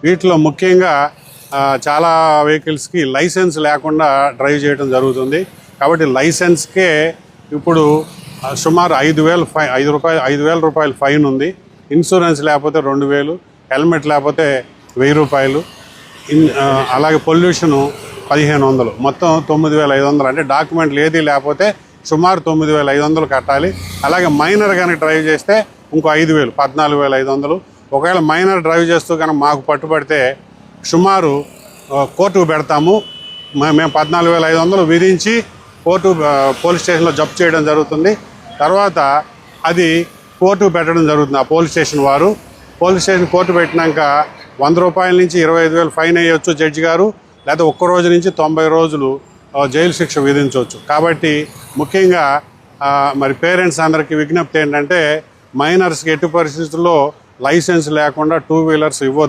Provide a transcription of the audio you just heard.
వీటిలో ముఖ్యంగా చాలా వెహికల్స్కి లైసెన్స్ లేకుండా డ్రైవ్ చేయడం జరుగుతుంది. కాబట్టి లైసెన్స్కే ఇప్పుడు సుమారు 5,000 రూపాయలు ఫైన్ ఉంది. ఇన్సూరెన్స్ లేకపోతే 2,000, హెల్మెట్ లేకపోతే 1,000 రూపాయలు, అలాగే పొల్యూషను 1,500, మొత్తం 9,500. అంటే డాక్యుమెంట్లు ఏది లేకపోతే సుమారు 9,500 కట్టాలి. అలాగే మైనర్ కనుక డ్రైవ్ చేస్తే ఇంకో 5,000, 14,500. ఒకవేళ మైనర్ డ్రైవ్ చేస్తూ కనుక మాకు పట్టుబడితే సుమారు కోర్టుకు పెడతాము. మేము 14,500 విధించి పోలీస్ స్టేషన్లో జప్తు చేయడం జరుగుతుంది. తర్వాత అది కోర్టుకు పెట్టడం జరుగుతుంది. ఆ పోలీస్ స్టేషన్ వారు కోర్టు పెట్టినాక 100 రూపాయల నుంచి 25,000 ఫైన్ వేయవచ్చు జడ్జి గారు, లేదా ఒక్క రోజు నుంచి 90 రోజులు జైలు శిక్ష విధించవచ్చు. కాబట్టి ముఖ్యంగా మరి పేరెంట్స్ అందరికీ విజ్ఞప్తి ఏంటంటే మైనర్స్కి ఎట్టి పరిస్థితుల్లో లైసెన్స్ లేకుండా 2 వీలర్స్ ఇవ్వద్దు.